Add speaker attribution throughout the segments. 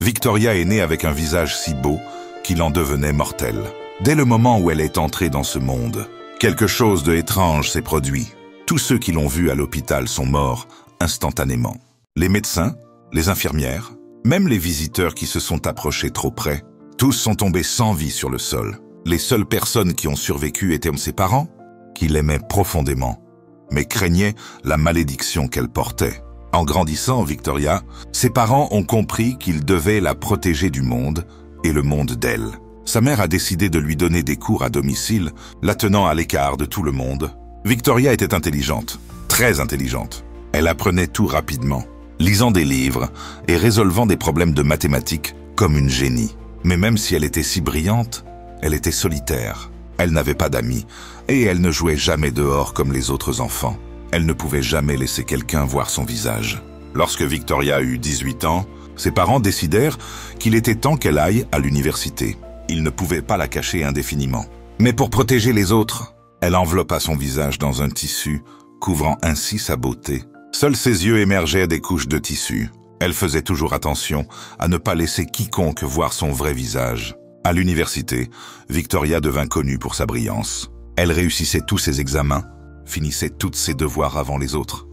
Speaker 1: Victoria est née avec un visage si beau qu'il en devenait mortel. Dès le moment où elle est entrée dans ce monde, quelque chose de étrange s'est produit. Tous ceux qui l'ont vue à l'hôpital sont morts instantanément. Les médecins, les infirmières, même les visiteurs qui se sont approchés trop près, tous sont tombés sans vie sur le sol. Les seules personnes qui ont survécu étaient ses parents, qui l'aimaient profondément, mais craignaient la malédiction qu'elle portait. En grandissant, Victoria, ses parents ont compris qu'ils devaient la protéger du monde et le monde d'elle. Sa mère a décidé de lui donner des cours à domicile, la tenant à l'écart de tout le monde. Victoria était intelligente, très intelligente. Elle apprenait tout rapidement, lisant des livres et résolvant des problèmes de mathématiques comme une génie. Mais même si elle était si brillante, elle était solitaire. Elle n'avait pas d'amis et elle ne jouait jamais dehors comme les autres enfants. Elle ne pouvait jamais laisser quelqu'un voir son visage. Lorsque Victoria eut 18 ans, ses parents décidèrent qu'il était temps qu'elle aille à l'université. Ils ne pouvaient pas la cacher indéfiniment. Mais pour protéger les autres, elle enveloppa son visage dans un tissu, couvrant ainsi sa beauté. Seuls ses yeux émergeaient des couches de tissu. Elle faisait toujours attention à ne pas laisser quiconque voir son vrai visage. À l'université, Victoria devint connue pour sa brillance. Elle réussissait tous ses examens, finissait tous ses devoirs avant les autres.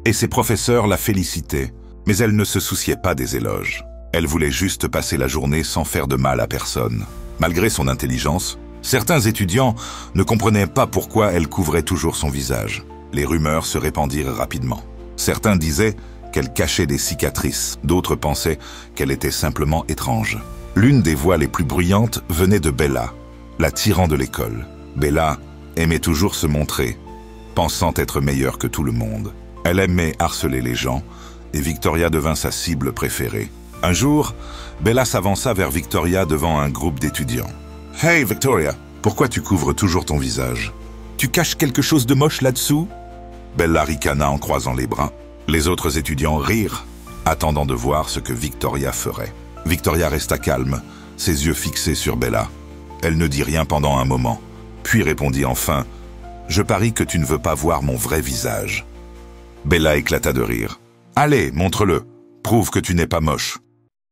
Speaker 1: Et ses professeurs la félicitaient, mais elle ne se souciait pas des éloges. Elle voulait juste passer la journée sans faire de mal à personne. Malgré son intelligence, certains étudiants ne comprenaient pas pourquoi elle couvrait toujours son visage. Les rumeurs se répandirent rapidement. Certains disaient qu'elle cachait des cicatrices, d'autres pensaient qu'elle était simplement étrange. L'une des voix les plus bruyantes venait de Bella, la tyran de l'école. Bella aimait toujours se montrer, pensant être meilleure que tout le monde. Elle aimait harceler les gens, et Victoria devint sa cible préférée. Un jour, Bella s'avança vers Victoria devant un groupe d'étudiants. « Hey Victoria, pourquoi tu couvres toujours ton visage? Tu caches quelque chose de moche là-dessous » Bella ricana en croisant les bras. Les autres étudiants rirent, attendant de voir ce que Victoria ferait. Victoria resta calme, ses yeux fixés sur Bella. Elle ne dit rien pendant un moment, puis répondit enfin « Je parie que tu ne veux pas voir mon vrai visage. » Bella éclata de rire. « Allez, montre-le, prouve que tu n'es pas moche. »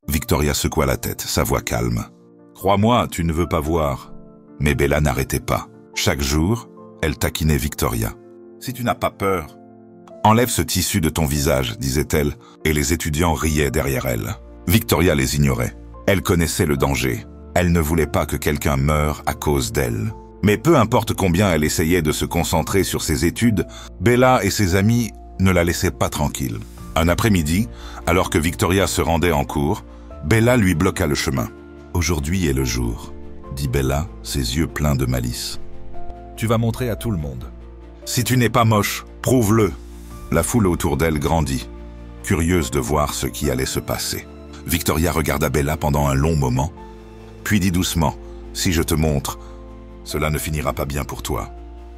Speaker 1: Victoria secoua la tête, sa voix calme. « Crois-moi, tu ne veux pas voir. » Mais Bella n'arrêtait pas. Chaque jour, elle taquinait Victoria. « Si tu n'as pas peur, enlève ce tissu de ton visage, disait-elle, et les étudiants riaient derrière elle. Victoria les ignorait. Elle connaissait le danger. Elle ne voulait pas que quelqu'un meure à cause d'elle. Mais peu importe combien elle essayait de se concentrer sur ses études, Bella et ses amis ne la laissaient pas tranquille. Un après-midi, alors que Victoria se rendait en cours, Bella lui bloqua le chemin. « Aujourd'hui est le jour », dit Bella, ses yeux pleins de malice. « Tu vas montrer à tout le monde. Si tu n'es pas moche, prouve-le. » La foule autour d'elle grandit, curieuse de voir ce qui allait se passer. Victoria regarda Bella pendant un long moment, puis dit doucement « Si je te montre, cela ne finira pas bien pour toi. »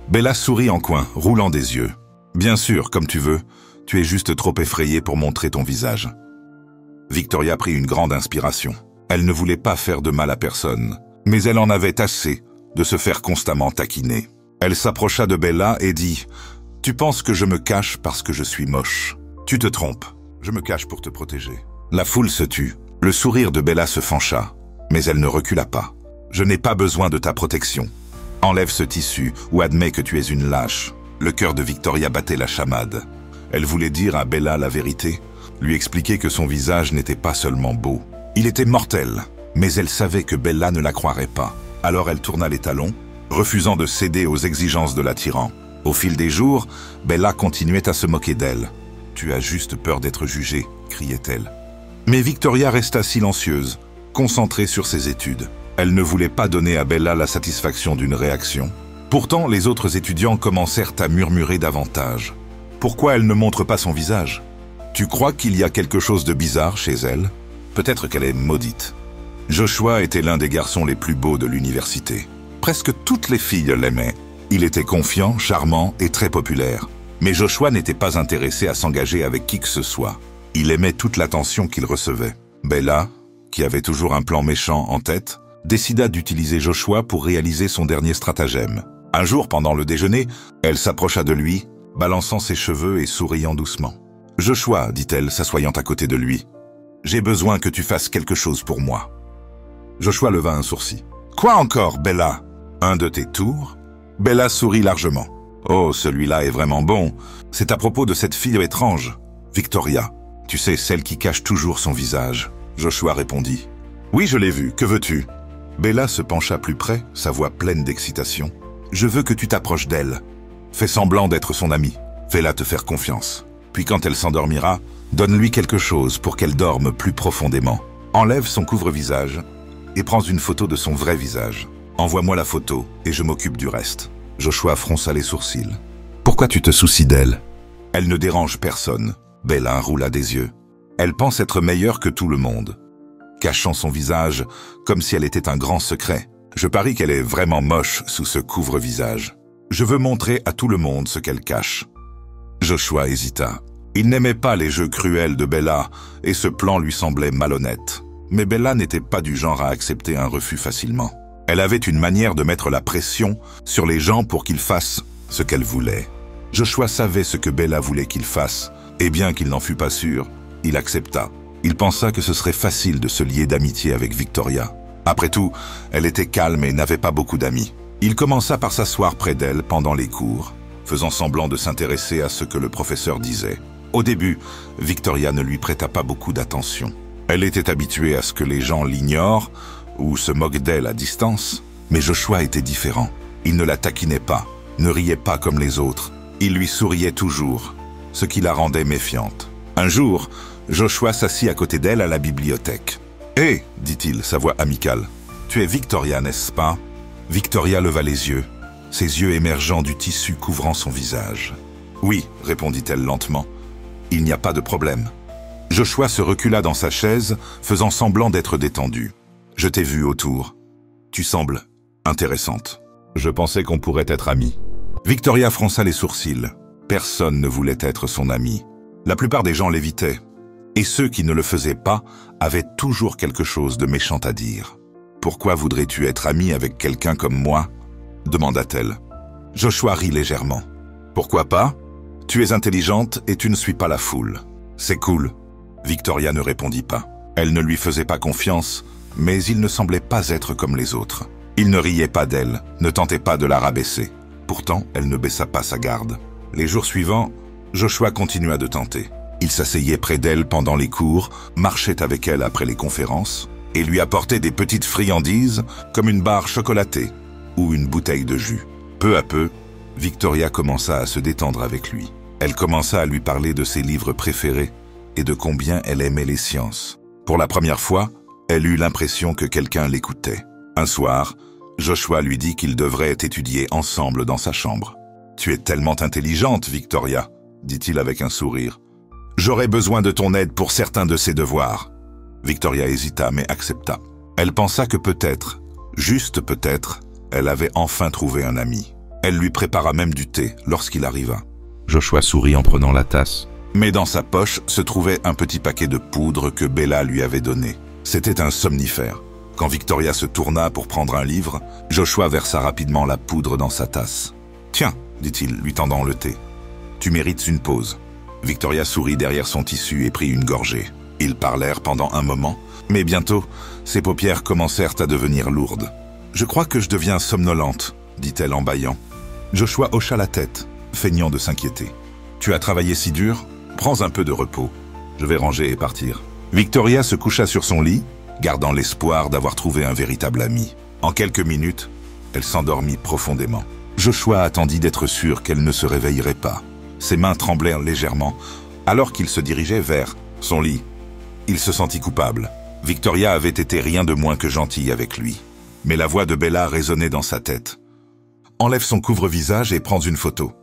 Speaker 1: Bella sourit en coin, roulant des yeux. « Bien sûr, comme tu veux, tu es juste trop effrayée pour montrer ton visage. » Victoria prit une grande inspiration. Elle ne voulait pas faire de mal à personne, mais elle en avait assez de se faire constamment taquiner. Elle s'approcha de Bella et dit « Tu penses que je me cache parce que je suis moche. Tu te trompes, je me cache pour te protéger. » La foule se tut. Le sourire de Bella se fancha, mais elle ne recula pas. « Je n'ai pas besoin de ta protection. Enlève ce tissu ou admets que tu es une lâche. » Le cœur de Victoria battait la chamade. Elle voulait dire à Bella la vérité, lui expliquer que son visage n'était pas seulement beau. Il était mortel, mais elle savait que Bella ne la croirait pas. Alors elle tourna les talons, refusant de céder aux exigences de la tyran. Au fil des jours, Bella continuait à se moquer d'elle. « Tu as juste peur d'être jugée », criait-elle. Mais Victoria resta silencieuse, concentrée sur ses études. Elle ne voulait pas donner à Bella la satisfaction d'une réaction. Pourtant, les autres étudiants commencèrent à murmurer davantage. Pourquoi elle ne montre pas son visage? Tu crois qu'il y a quelque chose de bizarre chez elle? Peut-être qu'elle est maudite. Joshua était l'un des garçons les plus beaux de l'université. Presque toutes les filles l'aimaient. Il était confiant, charmant et très populaire. Mais Joshua n'était pas intéressé à s'engager avec qui que ce soit. Il aimait toute l'attention qu'il recevait. Bella, qui avait toujours un plan méchant en tête, décida d'utiliser Joshua pour réaliser son dernier stratagème. Un jour, pendant le déjeuner, elle s'approcha de lui, balançant ses cheveux et souriant doucement. « Joshua, dit-elle, s'assoyant à côté de lui, J'ai besoin que tu fasses quelque chose pour moi. » Joshua leva un sourcil. « Quoi encore, Bella? Un de tes tours ?» Bella sourit largement. « Oh, celui-là est vraiment bon. C'est à propos de cette fille étrange, Victoria. Tu sais, celle qui cache toujours son visage. » Joshua répondit. « Oui, je l'ai vue. Que veux-tu » Bella se pencha plus près, sa voix pleine d'excitation. « Je veux que tu t'approches d'elle. Fais semblant d'être son amie. Fais-la te faire confiance. Puis quand elle s'endormira, donne-lui quelque chose pour qu'elle dorme plus profondément. Enlève son couvre-visage et prends une photo de son vrai visage. Envoie-moi la photo et je m'occupe du reste. » Joshua fronça les sourcils. « Pourquoi tu te soucies d'elle? Elle ne dérange personne. » Bella roula des yeux. « Elle pense être meilleure que tout le monde. » Cachant son visage comme si elle était un grand secret. Je parie qu'elle est vraiment moche sous ce couvre-visage. Je veux montrer à tout le monde ce qu'elle cache. Joshua hésita. Il n'aimait pas les jeux cruels de Bella et ce plan lui semblait malhonnête. Mais Bella n'était pas du genre à accepter un refus facilement. Elle avait une manière de mettre la pression sur les gens pour qu'ils fassent ce qu'elle voulait. Joshua savait ce que Bella voulait qu'il fasse, et bien qu'il n'en fût pas sûr, il accepta. Il pensa que ce serait facile de se lier d'amitié avec Victoria. Après tout, elle était calme et n'avait pas beaucoup d'amis. Il commença par s'asseoir près d'elle pendant les cours, faisant semblant de s'intéresser à ce que le professeur disait. Au début, Victoria ne lui prêta pas beaucoup d'attention. Elle était habituée à ce que les gens l'ignorent ou se moquent d'elle à distance, mais Joshua était différent. Il ne la taquinait pas, ne riait pas comme les autres. Il lui souriait toujours, ce qui la rendait méfiante. Un jour, Joshua s'assit à côté d'elle à la bibliothèque. « Hé !» dit-il, sa voix amicale. « Tu es Victoria, n'est-ce pas ?» Victoria leva les yeux, ses yeux émergeant du tissu couvrant son visage. « Oui » répondit-elle lentement. « Il n'y a pas de problème. » Joshua se recula dans sa chaise, faisant semblant d'être détendu. « Je t'ai vu autour. Tu sembles intéressante. Je pensais qu'on pourrait être amis. » Victoria fronça les sourcils. Personne ne voulait être son ami. La plupart des gens l'évitaient. Et ceux qui ne le faisaient pas avaient toujours quelque chose de méchant à dire. « Pourquoi voudrais-tu être ami avec quelqu'un comme moi ?» demanda-t-elle. Joshua rit légèrement. « Pourquoi pas? Tu es intelligente et tu ne suis pas la foule. C'est cool. » Victoria ne répondit pas. Elle ne lui faisait pas confiance, mais il ne semblait pas être comme les autres. Il ne riait pas d'elle, ne tentait pas de la rabaisser. Pourtant, elle ne baissa pas sa garde. Les jours suivants, Joshua continua de tenter. Il s'asseyait près d'elle pendant les cours, marchait avec elle après les conférences et lui apportait des petites friandises comme une barre chocolatée ou une bouteille de jus. Peu à peu, Victoria commença à se détendre avec lui. Elle commença à lui parler de ses livres préférés et de combien elle aimait les sciences. Pour la première fois, elle eut l'impression que quelqu'un l'écoutait. Un soir, Joshua lui dit qu'ils devraient étudier ensemble dans sa chambre. « Tu es tellement intelligente, Victoria, » dit-il avec un sourire. « J'aurais besoin de ton aide pour certains de ces devoirs. » Victoria hésita mais accepta. Elle pensa que peut-être, juste peut-être, elle avait enfin trouvé un ami. Elle lui prépara même du thé lorsqu'il arriva. Joshua sourit en prenant la tasse. Mais dans sa poche se trouvait un petit paquet de poudre que Bella lui avait donné. C'était un somnifère. Quand Victoria se tourna pour prendre un livre, Joshua versa rapidement la poudre dans sa tasse. « Tiens » dit-il, lui tendant le thé. « Tu mérites une pause. » Victoria sourit derrière son tissu et prit une gorgée. Ils parlèrent pendant un moment, mais bientôt, ses paupières commencèrent à devenir lourdes. « Je crois que je deviens somnolente » dit-elle en bâillant. Joshua hocha la tête, feignant de s'inquiéter. « Tu as travaillé si dur ? Prends un peu de repos. Je vais ranger et partir. » Victoria se coucha sur son lit, gardant l'espoir d'avoir trouvé un véritable ami. En quelques minutes, elle s'endormit profondément. Joshua attendit d'être sûr qu'elle ne se réveillerait pas. Ses mains tremblèrent légèrement, alors qu'il se dirigeait vers son lit. Il se sentit coupable. Victoria avait été rien de moins que gentille avec lui. Mais la voix de Bella résonnait dans sa tête. « Enlève son couvre-visage et prends une photo. »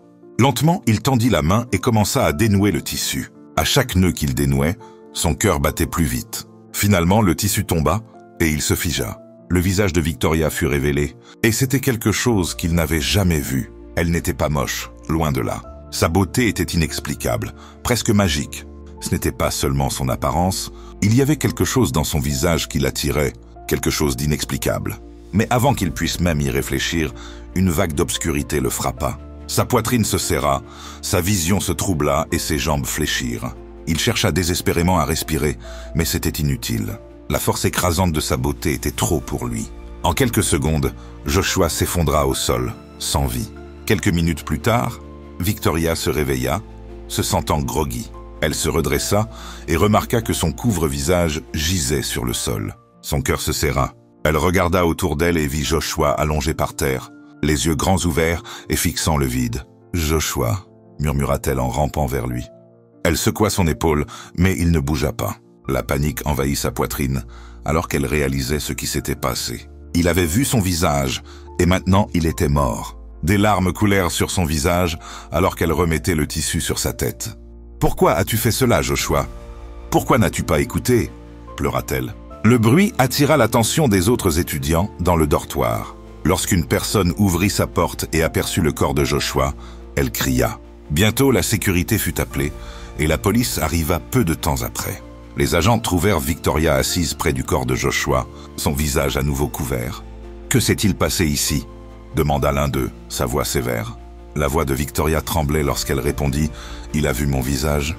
Speaker 1: Lentement, il tendit la main et commença à dénouer le tissu. À chaque nœud qu'il dénouait, son cœur battait plus vite. Finalement, le tissu tomba et il se figea. Le visage de Victoria fut révélé, et c'était quelque chose qu'il n'avait jamais vu. Elle n'était pas moche, loin de là. Sa beauté était inexplicable, presque magique. Ce n'était pas seulement son apparence, il y avait quelque chose dans son visage qui l'attirait, quelque chose d'inexplicable. Mais avant qu'il puisse même y réfléchir, une vague d'obscurité le frappa. Sa poitrine se serra, sa vision se troubla et ses jambes fléchirent. Il chercha désespérément à respirer, mais c'était inutile. La force écrasante de sa beauté était trop pour lui. En quelques secondes, Joshua s'effondra au sol, sans vie. Quelques minutes plus tard, Victoria se réveilla, se sentant groggy. Elle se redressa et remarqua que son couvre-visage gisait sur le sol. Son cœur se serra. Elle regarda autour d'elle et vit Joshua allongé par terre, les yeux grands ouverts et fixant le vide. « Joshua », murmura-t-elle en rampant vers lui. Elle secoua son épaule, mais il ne bougea pas. La panique envahit sa poitrine, alors qu'elle réalisait ce qui s'était passé. Il avait vu son visage, et maintenant il était mort. Des larmes coulèrent sur son visage, alors qu'elle remettait le tissu sur sa tête. « Pourquoi as-tu fait cela, Joshua? Pourquoi n'as-tu pas écouté ?» pleura-t-elle. Le bruit attira l'attention des autres étudiants dans le dortoir. Lorsqu'une personne ouvrit sa porte et aperçut le corps de Joshua, elle cria. Bientôt, la sécurité fut appelée, et la police arriva peu de temps après. Les agents trouvèrent Victoria assise près du corps de Joshua, son visage à nouveau couvert. « Que s'est-il passé ici ?» demanda l'un d'eux, sa voix sévère. La voix de Victoria tremblait lorsqu'elle répondit « Il a vu mon visage. »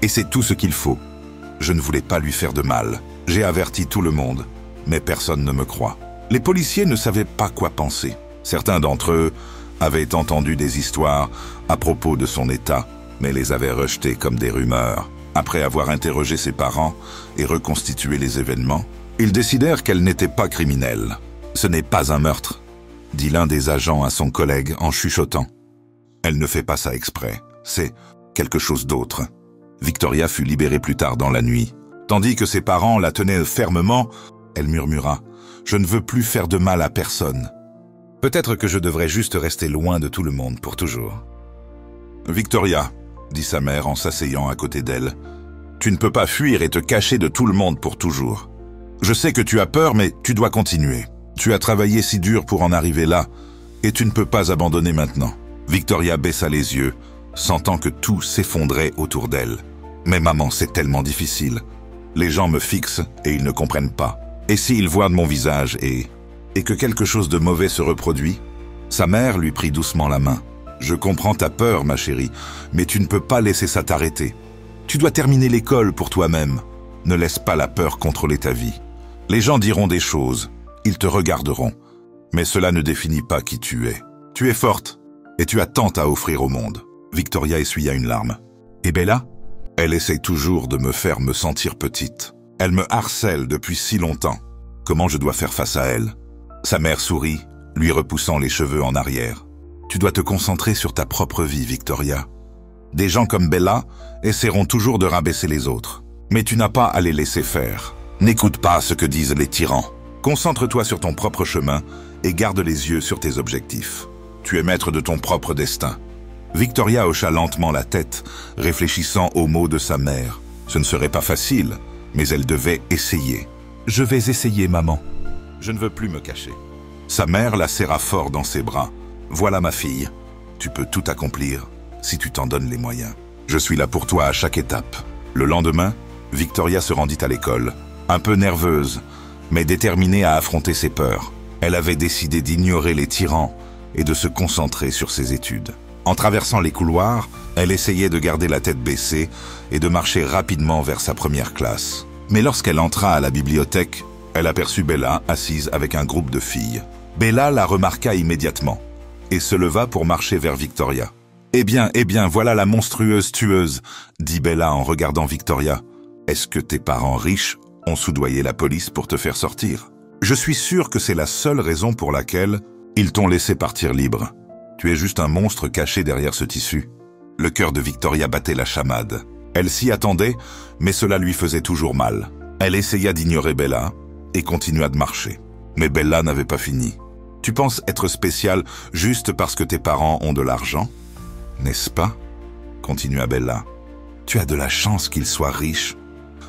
Speaker 1: Et c'est tout ce qu'il faut. Je ne voulais pas lui faire de mal. J'ai averti tout le monde, mais personne ne me croit. Les policiers ne savaient pas quoi penser. Certains d'entre eux avaient entendu des histoires à propos de son état, mais les avaient rejetées comme des rumeurs. Après avoir interrogé ses parents et reconstitué les événements, ils décidèrent qu'elle n'était pas criminelle. « Ce n'est pas un meurtre », dit l'un des agents à son collègue en chuchotant. « Elle ne fait pas ça exprès, c'est quelque chose d'autre. » Victoria fut libérée plus tard dans la nuit. Tandis que ses parents la tenaient fermement, elle murmura « Je ne veux plus faire de mal à personne. Peut-être que je devrais juste rester loin de tout le monde pour toujours. » « Victoria, » dit sa mère en s'asseyant à côté d'elle, « tu ne peux pas fuir et te cacher de tout le monde pour toujours. Je sais que tu as peur, mais tu dois continuer. Tu as travaillé si dur pour en arriver là, et tu ne peux pas abandonner maintenant. » Victoria baissa les yeux, sentant que tout s'effondrait autour d'elle. « Mais maman, c'est tellement difficile. Les gens me fixent et ils ne comprennent pas. Et s'ils voient mon visage et que quelque chose de mauvais se reproduit ?» Sa mère lui prit doucement la main. « Je comprends ta peur, ma chérie, mais tu ne peux pas laisser ça t'arrêter. Tu dois terminer l'école pour toi-même. Ne laisse pas la peur contrôler ta vie. Les gens diront des choses, ils te regarderont, mais cela ne définit pas qui tu es. Tu es forte et tu as tant à offrir au monde. » Victoria essuya une larme. « Et Bella ? Elle essaie toujours de me faire me sentir petite. Elle me harcèle depuis si longtemps. Comment je dois faire face à elle ?» Sa mère sourit, lui repoussant les cheveux en arrière. « Tu dois te concentrer sur ta propre vie, Victoria. Des gens comme Bella essaieront toujours de rabaisser les autres. Mais tu n'as pas à les laisser faire. N'écoute pas ce que disent les tyrans. Concentre-toi sur ton propre chemin et garde les yeux sur tes objectifs. Tu es maître de ton propre destin. » Victoria hocha lentement la tête, réfléchissant aux mots de sa mère. Ce ne serait pas facile, mais elle devait essayer. « Je vais essayer, maman. Je ne veux plus me cacher. » Sa mère la serra fort dans ses bras. « Voilà ma fille. Tu peux tout accomplir si tu t'en donnes les moyens. Je suis là pour toi à chaque étape. » Le lendemain, Victoria se rendit à l'école, un peu nerveuse, mais déterminée à affronter ses peurs. Elle avait décidé d'ignorer les tyrans et de se concentrer sur ses études. En traversant les couloirs, elle essayait de garder la tête baissée et de marcher rapidement vers sa première classe. Mais lorsqu'elle entra à la bibliothèque, elle aperçut Bella assise avec un groupe de filles. Bella la remarqua immédiatement et se leva pour marcher vers Victoria. « Eh bien, voilà la monstrueuse tueuse », dit Bella en regardant Victoria. « Est-ce que tes parents riches ont soudoyé la police pour te faire sortir? Je suis sûre que c'est la seule raison pour laquelle ils t'ont laissé partir libre. Tu es juste un monstre caché derrière ce tissu. » Le cœur de Victoria battait la chamade. Elle s'y attendait, mais cela lui faisait toujours mal. Elle essaya d'ignorer Bella et continua de marcher. Mais Bella n'avait pas fini. « Tu penses être spécial juste parce que tes parents ont de l'argent, n'est-ce pas ?» continua Bella. « Tu as de la chance qu'ils soient riches.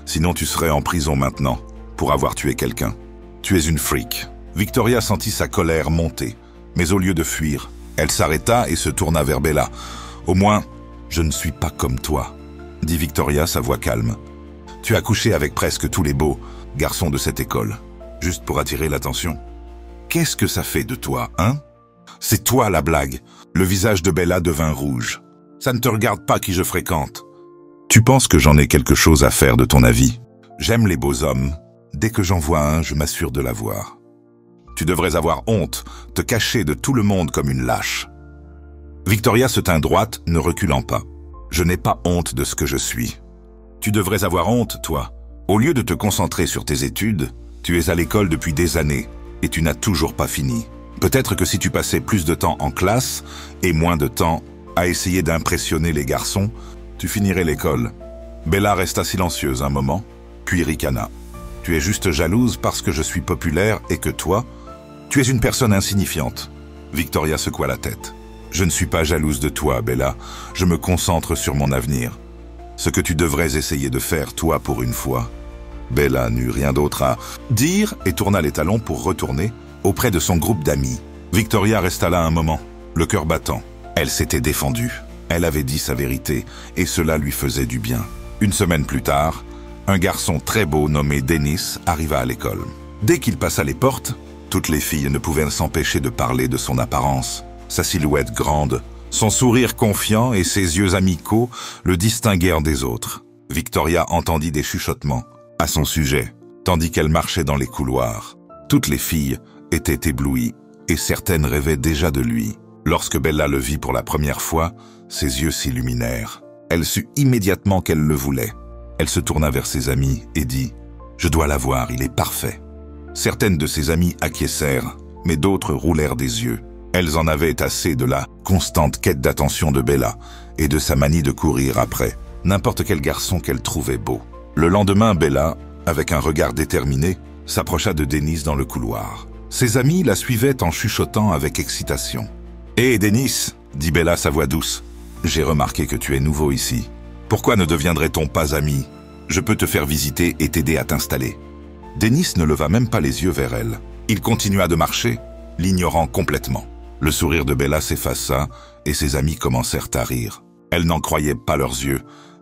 Speaker 1: Sinon tu serais en prison maintenant pour avoir tué quelqu'un. Tu es une freak. » Victoria sentit sa colère monter, mais au lieu de fuir, elle s'arrêta et se tourna vers Bella. « Au moins, je ne suis pas comme toi, » dit Victoria, sa voix calme. « Tu as couché avec presque tous les beaux garçons de cette école, juste pour attirer l'attention. Qu'est-ce que ça fait de toi, hein? C'est toi la blague. » Le visage de Bella devint rouge. « Ça ne te regarde pas qui je fréquente. Tu penses que j'en ai quelque chose à faire de ton avis? J'aime les beaux hommes. Dès que j'en vois un, je m'assure de l'avoir. Tu devrais avoir honte, te cacher de tout le monde comme une lâche. Victoria se tint droite, ne reculant pas. Je n'ai pas honte de ce que je suis. Tu devrais avoir honte, toi. Au lieu de te concentrer sur tes études, tu es à l'école depuis des années et tu n'as toujours pas fini. Peut-être que si tu passais plus de temps en classe et moins de temps à essayer d'impressionner les garçons, tu finirais l'école. Bella resta silencieuse un moment, puis ricana. Tu es juste jalouse parce que je suis populaire et que toi, tu es une personne insignifiante. Victoria secoua la tête. Je ne suis pas jalouse de toi, Bella. Je me concentre sur mon avenir. Ce que tu devrais essayer de faire, toi, pour une fois. Bella n'eut rien d'autre à dire et tourna les talons pour retourner auprès de son groupe d'amis. Victoria resta là un moment, le cœur battant. Elle s'était défendue. Elle avait dit sa vérité et cela lui faisait du bien. Une semaine plus tard, un garçon très beau nommé Dennis arriva à l'école. Dès qu'il passa les portes, toutes les filles ne pouvaient s'empêcher de parler de son apparence. Sa silhouette grande, son sourire confiant et ses yeux amicaux le distinguèrent des autres. Victoria entendit des chuchotements à son sujet, tandis qu'elle marchait dans les couloirs. Toutes les filles étaient éblouies et certaines rêvaient déjà de lui. Lorsque Bella le vit pour la première fois, ses yeux s'illuminèrent. Elle sut immédiatement qu'elle le voulait. Elle se tourna vers ses amis et dit « Je dois l'avoir, il est parfait ». Certaines de ses amies acquiescèrent, mais d'autres roulèrent des yeux. Elles en avaient assez de la constante quête d'attention de Bella et de sa manie de courir après n'importe quel garçon qu'elle trouvait beau. Le lendemain, Bella, avec un regard déterminé, s'approcha de Dennis dans le couloir. Ses amis la suivaient en chuchotant avec excitation. « Hé, Dennis !» dit Bella sa voix douce. « J'ai remarqué que tu es nouveau ici. Pourquoi ne deviendrait-on pas amis? Je peux te faire visiter et t'aider à t'installer. » Dennis ne leva même pas les yeux vers elle. Il continua de marcher, l'ignorant complètement. Le sourire de Bella s'effaça et ses amis commencèrent à rire. Elle n'en croyait pas leurs yeux.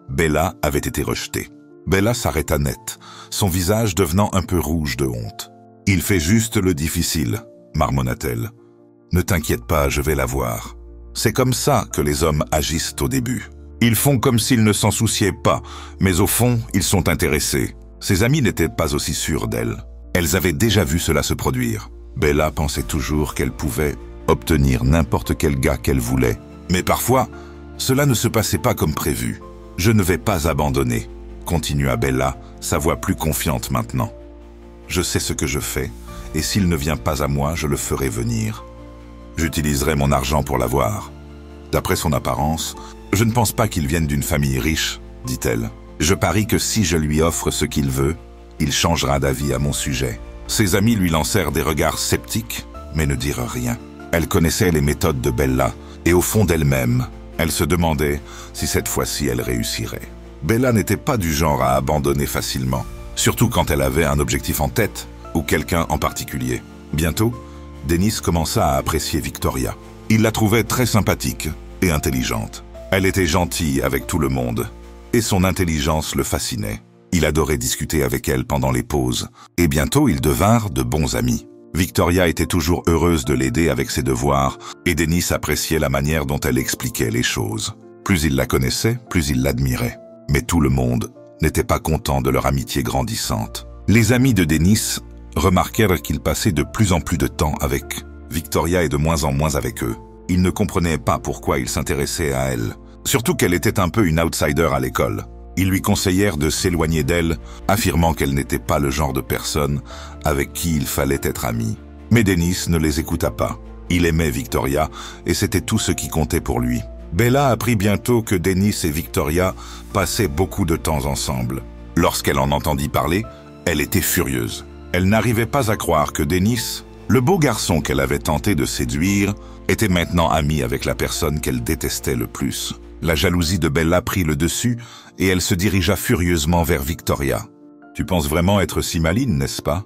Speaker 1: Bella avait été rejetée. Bella s'arrêta net, son visage devenant un peu rouge de honte. « Il fait juste le difficile, » marmonna-t-elle. « Ne t'inquiète pas, je vais la voir. » C'est comme ça que les hommes agissent au début. Ils font comme s'ils ne s'en souciaient pas, mais au fond, ils sont intéressés. Ses amis n'étaient pas aussi sûrs d'elle. Elles avaient déjà vu cela se produire. Bella pensait toujours qu'elle pouvait obtenir n'importe quel gars qu'elle voulait. Mais parfois, cela ne se passait pas comme prévu. « Je ne vais pas abandonner », continua Bella, sa voix plus confiante maintenant. « Je sais ce que je fais, et s'il ne vient pas à moi, je le ferai venir. J'utiliserai mon argent pour l'avoir. D'après son apparence, je ne pense pas qu'il vienne d'une famille riche, dit-elle. Je parie que si je lui offre ce qu'il veut, il changera d'avis à mon sujet. » Ses amis lui lancèrent des regards sceptiques, mais ne dirent rien. Elle connaissait les méthodes de Bella, et au fond d'elle-même, elle se demandait si cette fois-ci elle réussirait. Bella n'était pas du genre à abandonner facilement, surtout quand elle avait un objectif en tête, ou quelqu'un en particulier. Bientôt, Dennis commença à apprécier Victoria. Il la trouvait très sympathique et intelligente. Elle était gentille avec tout le monde, et son intelligence le fascinait. Il adorait discuter avec elle pendant les pauses, et bientôt ils devinrent de bons amis. Victoria était toujours heureuse de l'aider avec ses devoirs, et Dennis appréciait la manière dont elle expliquait les choses. Plus il la connaissait, plus il l'admirait. Mais tout le monde n'était pas content de leur amitié grandissante. Les amis de Dennis remarquèrent qu'il passait de plus en plus de temps avec Victoria et de moins en moins avec eux. Ils ne comprenaient pas pourquoi il s'intéressait à elle, surtout qu'elle était un peu une outsider à l'école. Ils lui conseillèrent de s'éloigner d'elle, affirmant qu'elle n'était pas le genre de personne avec qui il fallait être ami. Mais Dennis ne les écouta pas. Il aimait Victoria et c'était tout ce qui comptait pour lui. Bella apprit bientôt que Dennis et Victoria passaient beaucoup de temps ensemble. Lorsqu'elle en entendit parler, elle était furieuse. Elle n'arrivait pas à croire que Dennis, le beau garçon qu'elle avait tenté de séduire, était maintenant ami avec la personne qu'elle détestait le plus. La jalousie de Bella prit le dessus et elle se dirigea furieusement vers Victoria. « Tu penses vraiment être si maligne, n'est-ce pas ?»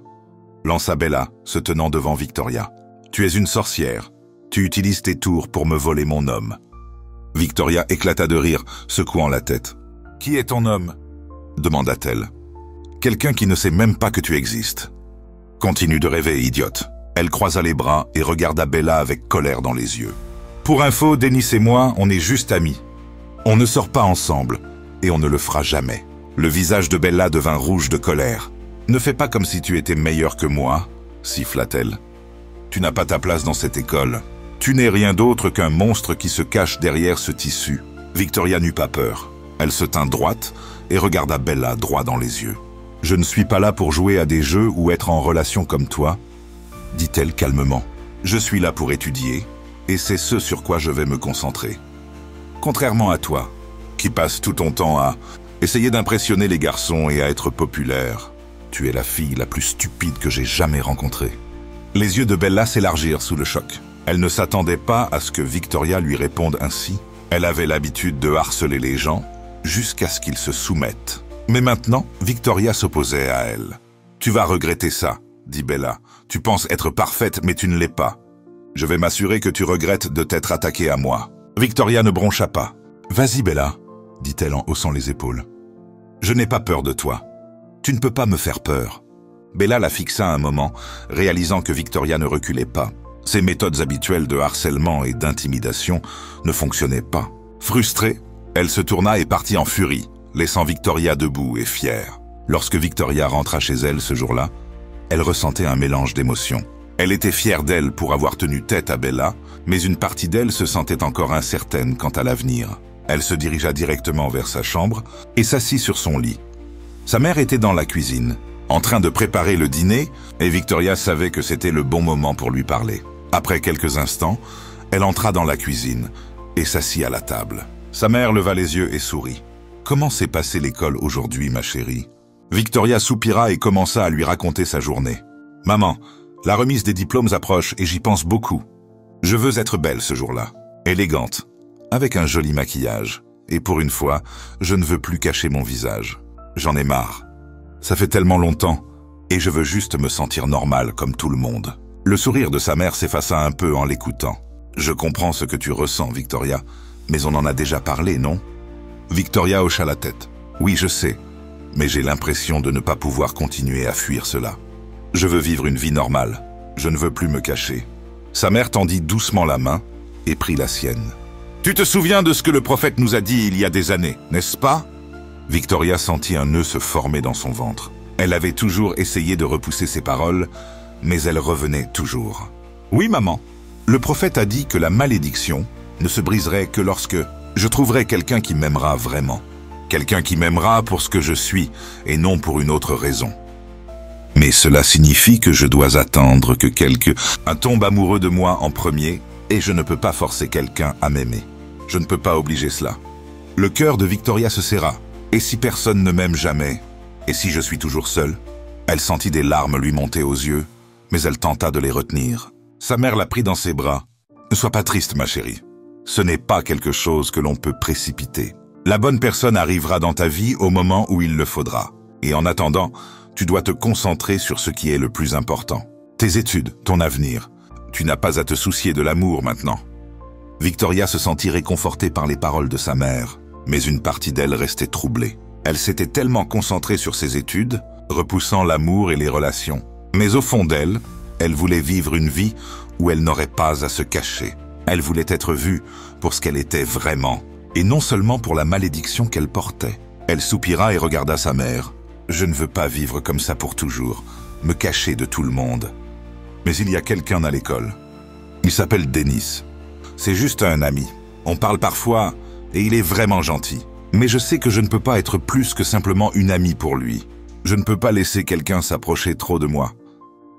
Speaker 1: lança Bella, se tenant devant Victoria. « Tu es une sorcière. Tu utilises tes tours pour me voler mon homme. » Victoria éclata de rire, secouant la tête. « Qui est ton homme ?» demanda-t-elle. « Quelqu'un qui ne sait même pas que tu existes. » « Continue de rêver, idiote. » Elle croisa les bras et regarda Bella avec colère dans les yeux. « Pour info, Dennis et moi, on est juste amis. On ne sort pas ensemble. et on ne le fera jamais. Le visage de Bella devint rouge de colère. « Ne fais pas comme si tu étais meilleur que moi, siffla-t-elle. Tu n'as pas ta place dans cette école. Tu n'es rien d'autre qu'un monstre qui se cache derrière ce tissu. » Victoria n'eut pas peur. Elle se tint droite et regarda Bella droit dans les yeux. « Je ne suis pas là pour jouer à des jeux ou être en relation comme toi, » dit-elle calmement. « Je suis là pour étudier, et c'est ce sur quoi je vais me concentrer. Contrairement à toi, qui passes tout ton temps à essayer d'impressionner les garçons et à être populaire, tu es la fille la plus stupide que j'ai jamais rencontrée. » Les yeux de Bella s'élargirent sous le choc. Elle ne s'attendait pas à ce que Victoria lui réponde ainsi. Elle avait l'habitude de harceler les gens jusqu'à ce qu'ils se soumettent. Mais maintenant, Victoria s'opposait à elle. « Tu vas regretter ça, » dit Bella. « Tu penses être parfaite, mais tu ne l'es pas. Je vais m'assurer que tu regrettes de t'être attaquée à moi. » Victoria ne broncha pas. « Vas-y, Bella, » dit-elle en haussant les épaules. « Je n'ai pas peur de toi. Tu ne peux pas me faire peur. » Bella la fixa un moment, réalisant que Victoria ne reculait pas. Ses méthodes habituelles de harcèlement et d'intimidation ne fonctionnaient pas. Frustrée, elle se tourna et partit en furie, laissant Victoria debout et fière. Lorsque Victoria rentra chez elle ce jour-là, elle ressentait un mélange d'émotions. Elle était fière d'elle pour avoir tenu tête à Bella, mais une partie d'elle se sentait encore incertaine quant à l'avenir. Elle se dirigea directement vers sa chambre et s'assit sur son lit. Sa mère était dans la cuisine, en train de préparer le dîner, et Victoria savait que c'était le bon moment pour lui parler. Après quelques instants, elle entra dans la cuisine et s'assit à la table. Sa mère leva les yeux et sourit. « Comment s'est passée l'école aujourd'hui, ma chérie ?» Victoria soupira et commença à lui raconter sa journée. « Maman, la remise des diplômes approche et j'y pense beaucoup. Je veux être belle ce jour-là, élégante, avec un joli maquillage. Et pour une fois, je ne veux plus cacher mon visage. J'en ai marre. Ça fait tellement longtemps, et je veux juste me sentir normale comme tout le monde. » Le sourire de sa mère s'effaça un peu en l'écoutant. « Je comprends ce que tu ressens, Victoria, mais on en a déjà parlé, non ?» Victoria hocha la tête. « Oui, je sais, mais j'ai l'impression de ne pas pouvoir continuer à fuir cela. Je veux vivre une vie normale. Je ne veux plus me cacher. » Sa mère tendit doucement la main et prit la sienne. « Tu te souviens de ce que le prophète nous a dit il y a des années, n'est-ce pas ?» Victoria sentit un nœud se former dans son ventre. Elle avait toujours essayé de repousser ses paroles, mais elle revenait toujours. « Oui, maman. Le prophète a dit que la malédiction ne se briserait que lorsque je trouverai quelqu'un qui m'aimera vraiment. Quelqu'un qui m'aimera pour ce que je suis et non pour une autre raison. Mais cela signifie que je dois attendre que quelqu'un tombe amoureux de moi en premier et je ne peux pas forcer quelqu'un à m'aimer. Je ne peux pas obliger cela. » Le cœur de Victoria se serra. Et si personne ne m'aime jamais? Et si je suis toujours seule? Elle sentit des larmes lui monter aux yeux, mais elle tenta de les retenir. Sa mère la prit dans ses bras. « Ne sois pas triste, ma chérie. Ce n'est pas quelque chose que l'on peut précipiter. La bonne personne arrivera dans ta vie au moment où il le faudra. Et en attendant, tu dois te concentrer sur ce qui est le plus important. Tes études, ton avenir. Tu n'as pas à te soucier de l'amour maintenant. » Victoria se sentit réconfortée par les paroles de sa mère. Mais une partie d'elle restait troublée. Elle s'était tellement concentrée sur ses études, repoussant l'amour et les relations. Mais au fond d'elle, elle voulait vivre une vie où elle n'aurait pas à se cacher. Elle voulait être vue pour ce qu'elle était vraiment, et non seulement pour la malédiction qu'elle portait. Elle soupira et regarda sa mère. « Je ne veux pas vivre comme ça pour toujours, me cacher de tout le monde. Mais il y a quelqu'un à l'école. Il s'appelle Dennis. C'est juste un ami. On parle parfois... et il est vraiment gentil. Mais je sais que je ne peux pas être plus que simplement une amie pour lui. Je ne peux pas laisser quelqu'un s'approcher trop de moi.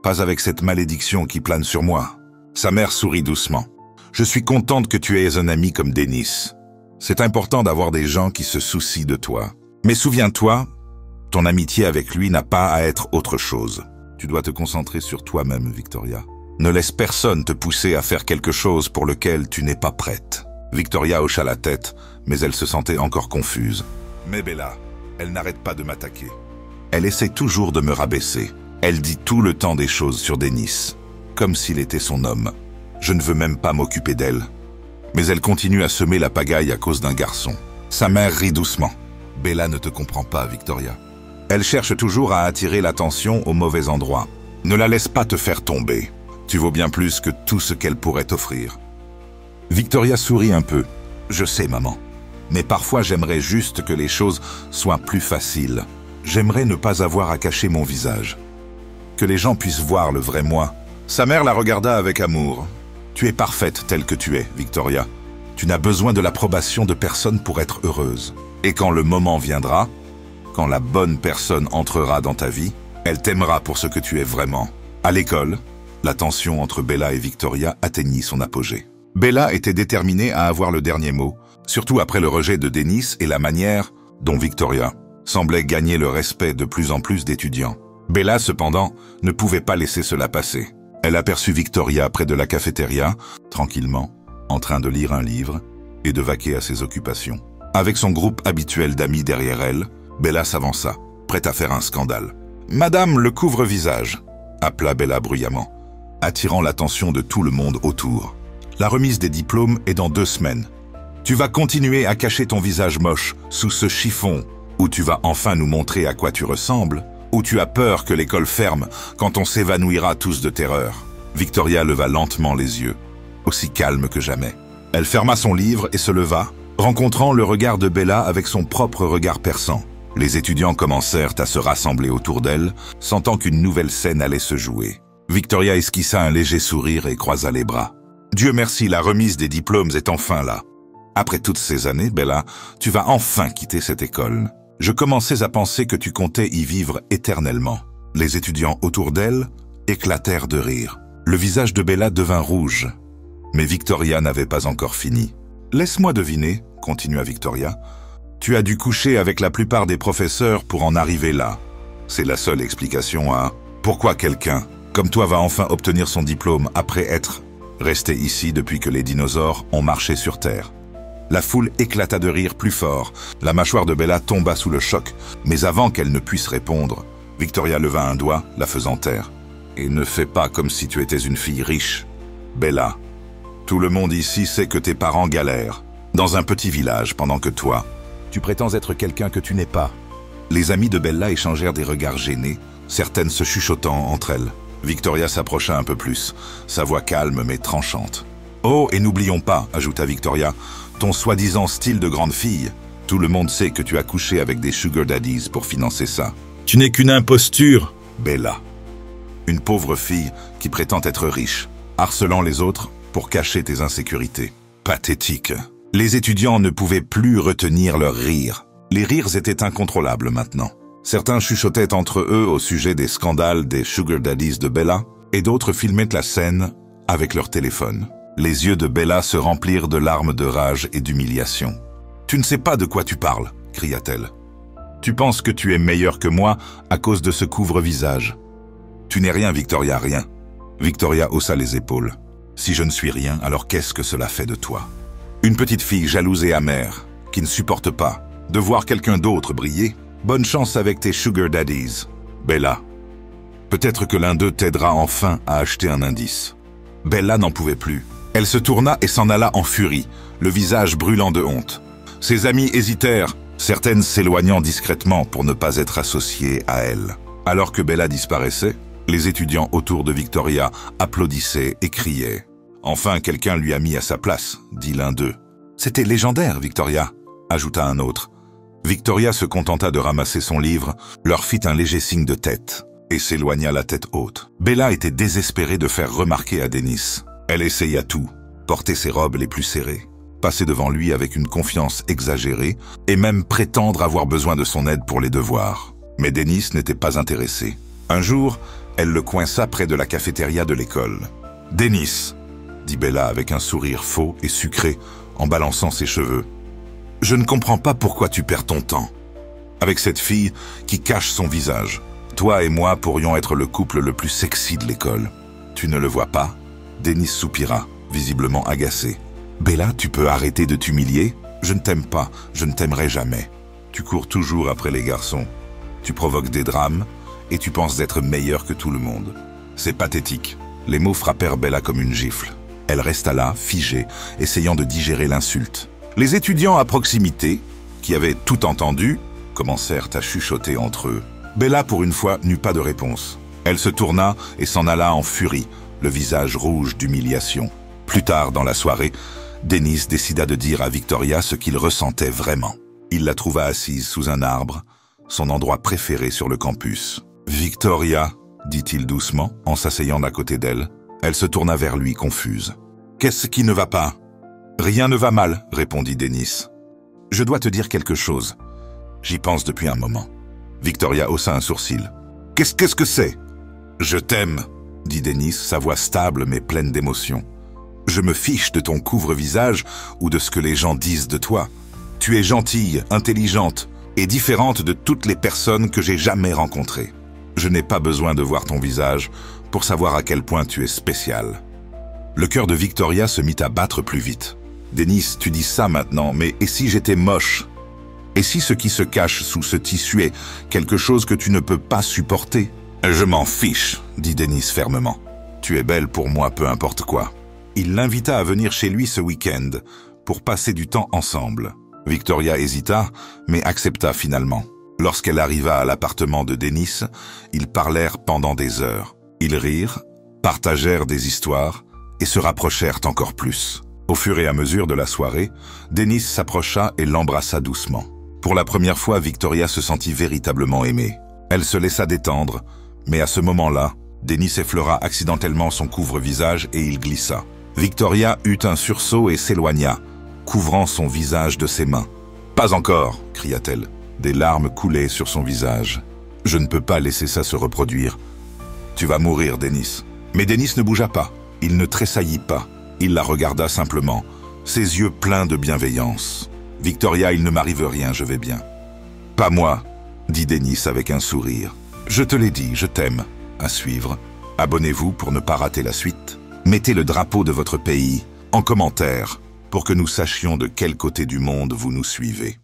Speaker 1: Pas avec cette malédiction qui plane sur moi. » Sa mère sourit doucement. « Je suis contente que tu aies un ami comme Dennis. C'est important d'avoir des gens qui se soucient de toi. Mais souviens-toi, ton amitié avec lui n'a pas à être autre chose. Tu dois te concentrer sur toi-même, Victoria. Ne laisse personne te pousser à faire quelque chose pour lequel tu n'es pas prête. » Victoria hocha la tête, mais elle se sentait encore confuse. « Mais Bella, elle n'arrête pas de m'attaquer. Elle essaie toujours de me rabaisser. Elle dit tout le temps des choses sur Dennis, comme s'il était son homme. Je ne veux même pas m'occuper d'elle. Mais elle continue à semer la pagaille à cause d'un garçon. » Sa mère rit doucement. « Bella ne te comprend pas, Victoria. Elle cherche toujours à attirer l'attention au mauvais endroit. Ne la laisse pas te faire tomber. Tu vaux bien plus que tout ce qu'elle pourrait t'offrir. » Victoria sourit un peu. « Je sais, maman. Mais parfois j'aimerais juste que les choses soient plus faciles. J'aimerais ne pas avoir à cacher mon visage. Que les gens puissent voir le vrai moi. Sa mère la regarda avec amour. Tu es parfaite telle que tu es, Victoria. Tu n'as besoin de l'approbation de personne pour être heureuse. Et quand le moment viendra, quand la bonne personne entrera dans ta vie, elle t'aimera pour ce que tu es vraiment. À l'école, la tension entre Bella et Victoria atteignit son apogée. Bella était déterminée à avoir le dernier mot, surtout après le rejet de Dennis et la manière dont Victoria semblait gagner le respect de plus en plus d'étudiants. Bella, cependant, ne pouvait pas laisser cela passer. Elle aperçut Victoria près de la cafétéria, tranquillement, en train de lire un livre et de vaquer à ses occupations. Avec son groupe habituel d'amis derrière elle, Bella s'avança, prête à faire un scandale. « Madame le couvre-visage !» appela Bella bruyamment, attirant l'attention de tout le monde autour. « La remise des diplômes est dans 2 semaines. Tu vas continuer à cacher ton visage moche sous ce chiffon, ou tu vas enfin nous montrer à quoi tu ressembles, ou tu as peur que l'école ferme quand on s'évanouira tous de terreur. » Victoria leva lentement les yeux, aussi calme que jamais. Elle ferma son livre et se leva, rencontrant le regard de Bella avec son propre regard perçant. Les étudiants commencèrent à se rassembler autour d'elle, sentant qu'une nouvelle scène allait se jouer. Victoria esquissa un léger sourire et croisa les bras. « Dieu merci, la remise des diplômes est enfin là. Après toutes ces années, Bella, tu vas enfin quitter cette école. Je commençais à penser que tu comptais y vivre éternellement. » Les étudiants autour d'elle éclatèrent de rire. Le visage de Bella devint rouge. Mais Victoria n'avait pas encore fini. « Laisse-moi deviner, » continua Victoria. « Tu as dû coucher avec la plupart des professeurs pour en arriver là. C'est la seule explication à pourquoi quelqu'un comme toi va enfin obtenir son diplôme après être resté ici depuis que les dinosaures ont marché sur Terre. » La foule éclata de rire plus fort. La mâchoire de Bella tomba sous le choc. Mais avant qu'elle ne puisse répondre, Victoria leva un doigt, la faisant taire. « Et ne fais pas comme si tu étais une fille riche. Bella, tout le monde ici sait que tes parents galèrent, dans un petit village, pendant que toi, tu prétends être quelqu'un que tu n'es pas. » Les amis de Bella échangèrent des regards gênés, certaines se chuchotant entre elles. Victoria s'approcha un peu plus, sa voix calme mais tranchante. « Oh, et n'oublions pas, » ajouta Victoria, « ton soi-disant style de grande fille. Tout le monde sait que tu as couché avec des sugar daddies pour financer ça. Tu n'es qu'une imposture, Bella. Une pauvre fille qui prétend être riche, harcelant les autres pour cacher tes insécurités. Pathétique. » Les étudiants ne pouvaient plus retenir leurs rires. Les rires étaient incontrôlables maintenant. Certains chuchotaient entre eux au sujet des scandales des sugar daddies de Bella, et d'autres filmaient la scène avec leur téléphone. Les yeux de Bella se remplirent de larmes de rage et d'humiliation. « Tu ne sais pas de quoi tu parles, » cria-t-elle. « Tu penses que tu es meilleure que moi à cause de ce couvre-visage. Tu n'es rien, Victoria, rien. » Victoria haussa les épaules. « Si je ne suis rien, alors qu'est-ce que cela fait de toi ? Une petite fille jalouse et amère, qui ne supporte pas de voir quelqu'un d'autre briller. Bonne chance avec tes sugar daddies, Bella. Peut-être que l'un d'eux t'aidera enfin à acheter un indice. » Bella n'en pouvait plus. Elle se tourna et s'en alla en furie, le visage brûlant de honte. Ses amies hésitèrent, certaines s'éloignant discrètement pour ne pas être associées à elle. Alors que Bella disparaissait, les étudiants autour de Victoria applaudissaient et criaient. « Enfin, quelqu'un lui a mis à sa place, » dit l'un d'eux. « C'était légendaire, Victoria, » ajouta un autre. Victoria se contenta de ramasser son livre, leur fit un léger signe de tête et s'éloigna la tête haute. Bella était désespérée de faire remarquer à Dennis. Elle essaya tout, porter ses robes les plus serrées, passer devant lui avec une confiance exagérée et même prétendre avoir besoin de son aide pour les devoirs. Mais Dennis n'était pas intéressé. Un jour, elle le coinça près de la cafétéria de l'école. « Dennis !» dit Bella avec un sourire faux et sucré en balançant ses cheveux. « Je ne comprends pas pourquoi tu perds ton temps. Avec cette fille qui cache son visage, toi et moi pourrions être le couple le plus sexy de l'école. Tu ne le vois pas ?» Dennis soupira, visiblement agacé. « Bella, tu peux arrêter de t'humilier ? Je ne t'aime pas, je ne t'aimerai jamais. Tu cours toujours après les garçons. Tu provoques des drames et tu penses d'être meilleur que tout le monde. C'est pathétique. » Les mots frappèrent Bella comme une gifle. Elle resta là, figée, essayant de digérer l'insulte. Les étudiants à proximité, qui avaient tout entendu, commencèrent à chuchoter entre eux. Bella, pour une fois, n'eut pas de réponse. Elle se tourna et s'en alla en furie, le visage rouge d'humiliation. Plus tard dans la soirée, Denis décida de dire à Victoria ce qu'il ressentait vraiment. Il la trouva assise sous un arbre, son endroit préféré sur le campus. « Victoria », dit-il doucement, en s'asseyant à côté d'elle. Elle se tourna vers lui, confuse. « Qu'est-ce qui ne va pas ?»« Rien ne va mal », répondit Denis. « Je dois te dire quelque chose. J'y pense depuis un moment. » Victoria haussa un sourcil. « Qu'est-ce que c'est ?»« Je t'aime », dit Denis, sa voix stable mais pleine d'émotion. « Je me fiche de ton couvre-visage ou de ce que les gens disent de toi. Tu es gentille, intelligente et différente de toutes les personnes que j'ai jamais rencontrées. Je n'ai pas besoin de voir ton visage pour savoir à quel point tu es spécial. » Le cœur de Victoria se mit à battre plus vite. « Denis, tu dis ça maintenant, mais et si j'étais moche? Et si ce qui se cache sous ce tissu est quelque chose que tu ne peux pas supporter ?»« Je m'en fiche, » dit Denis fermement. « Tu es belle pour moi, peu importe quoi. » Il l'invita à venir chez lui ce week-end pour passer du temps ensemble. Victoria hésita, mais accepta finalement. Lorsqu'elle arriva à l'appartement de Denis, ils parlèrent pendant des heures. Ils rirent, partagèrent des histoires et se rapprochèrent encore plus. Au fur et à mesure de la soirée, Denis s'approcha et l'embrassa doucement. Pour la première fois, Victoria se sentit véritablement aimée. Elle se laissa détendre, mais à ce moment-là, Denis effleura accidentellement son couvre-visage et il glissa. Victoria eut un sursaut et s'éloigna, couvrant son visage de ses mains. « Pas encore !» cria-t-elle. Des larmes coulaient sur son visage. « Je ne peux pas laisser ça se reproduire. Tu vas mourir, Denis. » Mais Denis ne bougea pas. Il ne tressaillit pas. Il la regarda simplement, ses yeux pleins de bienveillance. « Victoria, il ne m'arrive rien, je vais bien. »« Pas moi, » dit Denis avec un sourire. « Je te l'ai dit, je t'aime. » À suivre. Abonnez-vous pour ne pas rater la suite. Mettez le drapeau de votre pays en commentaire pour que nous sachions de quel côté du monde vous nous suivez.